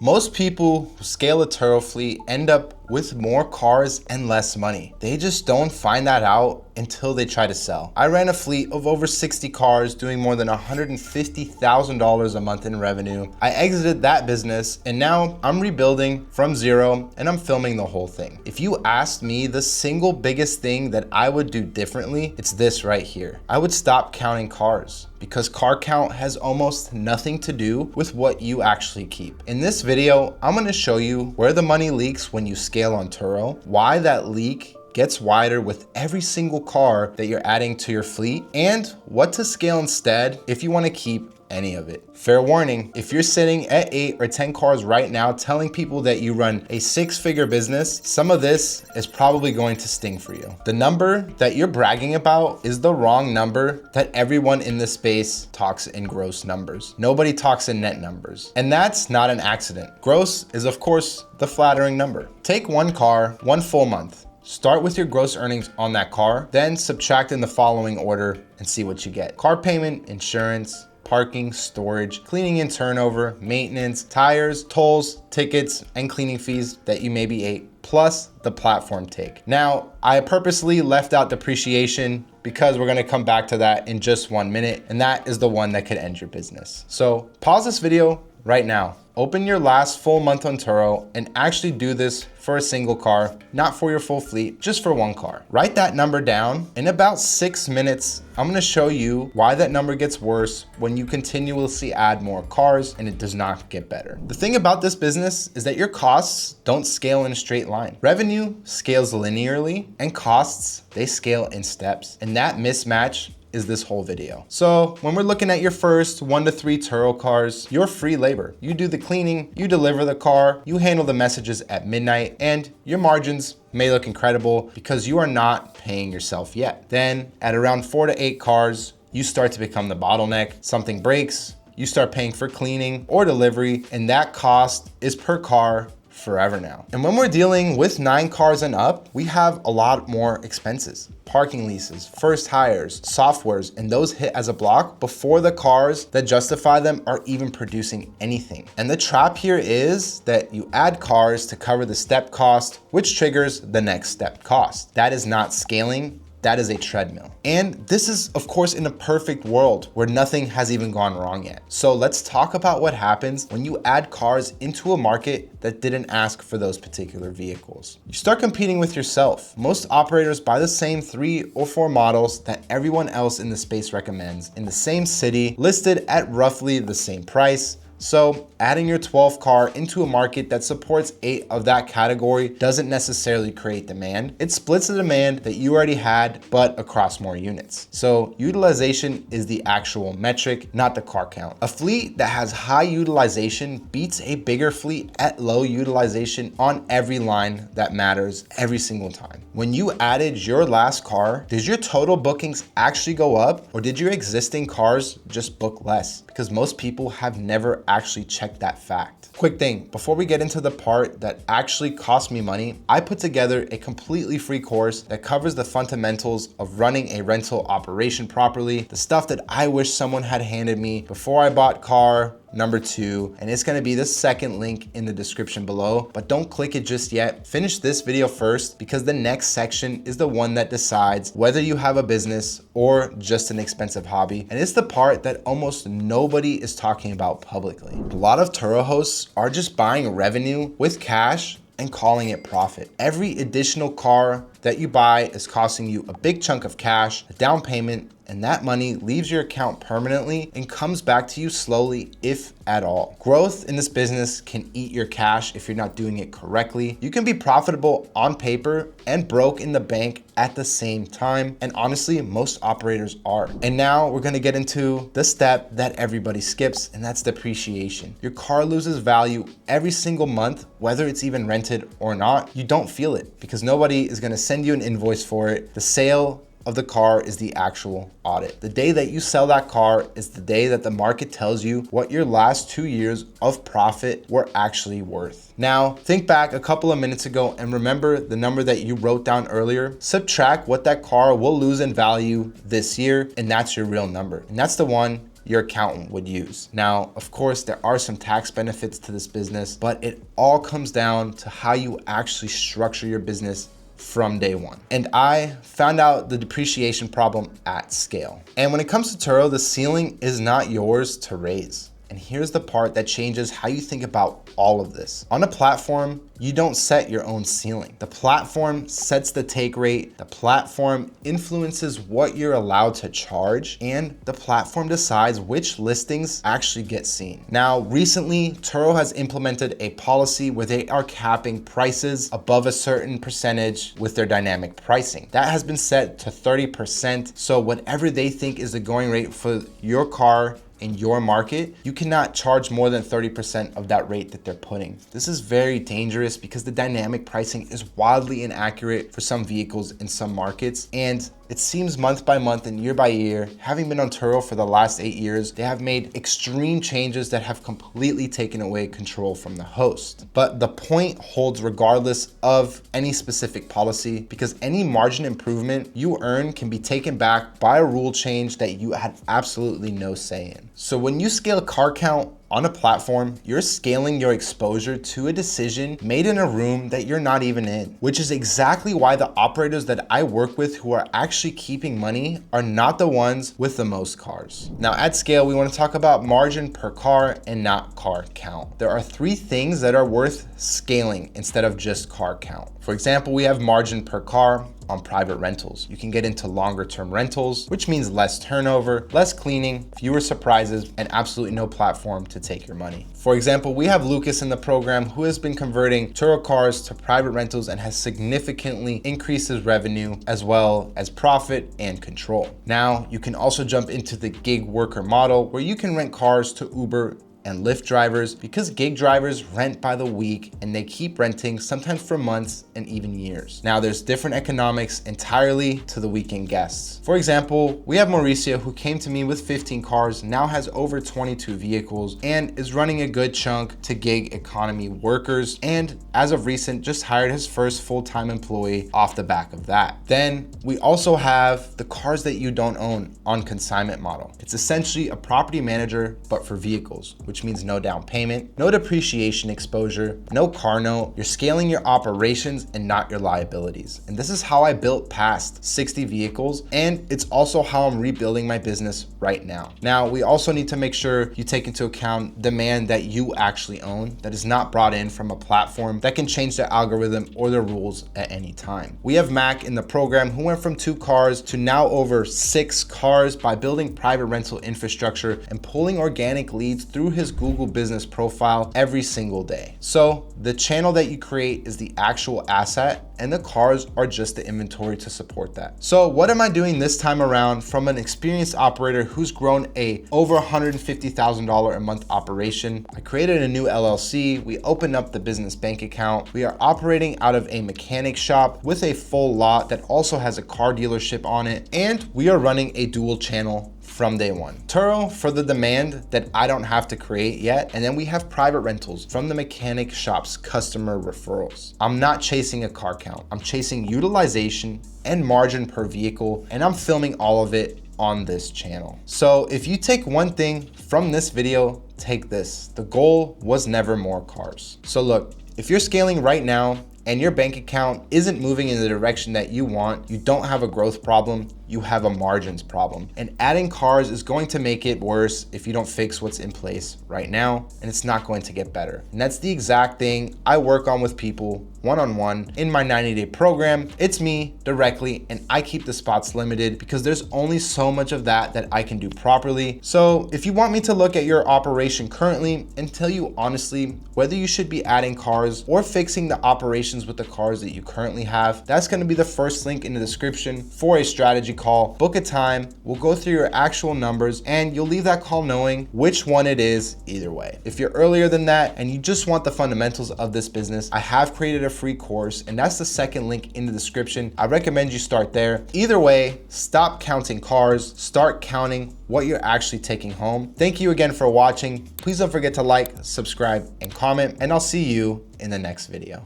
Most people who scale a Turo fleet end up with more cars and less money. They just don't find that out until they try to sell. I ran a fleet of over 60 cars doing more than $150,000 a month in revenue. I exited that business and now I'm rebuilding from zero and I'm filming the whole thing. If you asked me the single biggest thing that I would do differently, it's this right here. I would stop counting cars, because car count has almost nothing to do with what you actually keep. In this video, I'm gonna show you where the money leaks when you scale on Turo, why that leak gets wider with every single car that you're adding to your fleet, and what to scale instead if you wanna keep any of it. Fair warning, if you're sitting at 8 or 10 cars right now telling people that you run a 6-figure business, some of this is probably going to sting for you. The number that you're bragging about is the wrong number that everyone in this space talks in gross numbers. Nobody talks in net numbers. And that's not an accident. Gross is of course the flattering number. Take one car, one full month. Start with your gross earnings on that car, then subtract in the following order and see what you get. Car payment, insurance, parking, storage, cleaning and turnover, maintenance, tires, tolls, tickets, and cleaning fees that you maybe ate, plus the platform take. Now, I purposely left out depreciation because we're gonna come back to that in just 1 minute, and that is the one that could end your business. So pause this video right now. Open your last full month on Turo and actually do this for a single car, not for your full fleet, just for one car. Write that number down. In about 6 minutes, I'm gonna show you why that number gets worse when you continuously add more cars and it does not get better. The thing about this business is that your costs don't scale in a straight line. Revenue scales linearly and costs, they scale in steps. And that mismatch is this whole video. So when we're looking at your first 1 to 3 Turo cars, you're free labor. You do the cleaning, you deliver the car, you handle the messages at midnight, and your margins may look incredible because you are not paying yourself yet. Then at around 4 to 8 cars, you start to become the bottleneck. Something breaks, you start paying for cleaning or delivery, and that cost is per car forever now. And when we're dealing with 9 cars and up, we have a lot more expenses. Parking leases, first hires, softwares, and those hit as a block before the cars that justify them are even producing anything. And the trap here is that you add cars to cover the step cost, which triggers the next step cost. That is not scaling. That is a treadmill. And this is, of course, in a perfect world where nothing has even gone wrong yet. So let's talk about what happens when you add cars into a market that didn't ask for those particular vehicles. You start competing with yourself. Most operators buy the same 3 or 4 models that everyone else in the space recommends in the same city, listed at roughly the same price. So adding your 12th car into a market that supports 8 of that category doesn't necessarily create demand. It splits the demand that you already had, but across more units. So utilization is the actual metric, not the car count. A fleet that has high utilization beats a bigger fleet at low utilization on every line that matters every single time. When you added your last car, did your total bookings actually go up, or did your existing cars just book less? Because most people have never actually checked that fact. Quick thing, before we get into the part that actually cost me money, I put together a completely free course that covers the fundamentals of running a rental operation properly, the stuff that I wish someone had handed me before I bought car number 2, and it's gonna be the second link in the description below, but don't click it just yet. Finish this video first, because the next section is the one that decides whether you have a business or just an expensive hobby. And it's the part that almost nobody is talking about publicly. A lot of Turo hosts are just buying revenue with cash and calling it profit. Every additional car that you buy is costing you a big chunk of cash, a down payment, and that money leaves your account permanently and comes back to you slowly, if at all. Growth in this business can eat your cash if you're not doing it correctly. You can be profitable on paper and broke in the bank at the same time. And honestly, most operators are. And now we're gonna get into the step that everybody skips, and that's depreciation. Your car loses value every single month, whether it's even rented or not. You don't feel it because nobody is gonna send you an invoice for it. The sale of the car is the actual audit. The day that you sell that car is the day that the market tells you what your last 2 years of profit were actually worth. Now, think back a couple of minutes ago and remember the number that you wrote down earlier. Subtract what that car will lose in value this year, and that's your real number. And that's the one your accountant would use. Now, of course, there are some tax benefits to this business, but it all comes down to how you actually structure your business from day one. And I found out the depreciation problem at scale. And when it comes to Turo, the ceiling is not yours to raise. And here's the part that changes how you think about all of this. On a platform, you don't set your own ceiling. The platform sets the take rate, the platform influences what you're allowed to charge, and the platform decides which listings actually get seen. Now, recently, Turo has implemented a policy where they are capping prices above a certain percentage with their dynamic pricing. That has been set to 30%. So whatever they think is the going rate for your car in your market, you cannot charge more than 30% of that rate that they're putting. This is very dangerous because the dynamic pricing is wildly inaccurate for some vehicles in some markets. And it seems month by month and year by year, having been on Turo for the last 8 years, they have made extreme changes that have completely taken away control from the host. But the point holds regardless of any specific policy, because any margin improvement you earn can be taken back by a rule change that you had absolutely no say in. So when you scale car count on a platform, you're scaling your exposure to a decision made in a room that you're not even in, which is exactly why the operators that I work with who are actually keeping money are not the ones with the most cars. Now at scale, we want to talk about margin per car and not car count. There are 3 things that are worth scaling instead of just car count. For example, we have margin per car on private rentals. You can get into longer term rentals, which means less turnover, less cleaning, fewer surprises, and absolutely no platform to take your money. For example, we have Lucas in the program who has been converting Turo cars to private rentals and has significantly increased his revenue as well as profit and control. Now, you can also jump into the gig worker model where you can rent cars to Uber and Lyft drivers, because gig drivers rent by the week and they keep renting sometimes for months and even years. Now there's different economics entirely to the weekend guests. For example, we have Mauricio who came to me with 15 cars, now has over 22 vehicles and is running a good chunk to gig economy workers, and as of recent just hired his first full-time employee off the back of that. Then we also have the cars that you don't own on consignment model. It's essentially a property manager but for vehicles, which means no down payment, no depreciation exposure, no car note. You're scaling your operations and not your liabilities. And this is how I built past 60 vehicles, and it's also how I'm rebuilding my business right now. Now, we also need to make sure you take into account demand that you actually own, that is not brought in from a platform that can change the algorithm or the rules at any time. We have Mac in the program who went from 2 cars to now over 6 cars by building private rental infrastructure and pulling organic leads through his Google business profile every single day. So the channel that you create is the actual asset and the cars are just the inventory to support that. So what am I doing this time around from an experienced operator who's grown a over $150,000 a month operation? I created a new LLC. We opened up the business bank account. We are operating out of a mechanic shop with a full lot that also has a car dealership on it. And we are running a dual channel from day one. Turo for the demand that I don't have to create yet. And then we have private rentals from the mechanic shop's customer referrals. I'm not chasing a car count. I'm chasing utilization and margin per vehicle, and I'm filming all of it on this channel. So if you take one thing from this video, take this. The goal was never more cars. So look, if you're scaling right now and your bank account isn't moving in the direction that you want, you don't have a growth problem, you have a margins problem. And adding cars is going to make it worse if you don't fix what's in place right now, and it's not going to get better. And that's the exact thing I work on with people one-on-one in my 90-day program. It's me directly, and I keep the spots limited because there's only so much of that I can do properly. So if you want me to look at your operation currently and tell you honestly whether you should be adding cars or fixing the operations with the cars that you currently have, that's gonna be the first link in the description for a strategy call. Book a time, we'll go through your actual numbers, and you'll leave that call knowing which one it is either way. If you're earlier than that and you just want the fundamentals of this business, I have created a free course, and that's the second link in the description. I recommend you start there. Either way, stop counting cars, start counting what you're actually taking home. Thank you again for watching. Please don't forget to like, subscribe, and comment, and I'll see you in the next video.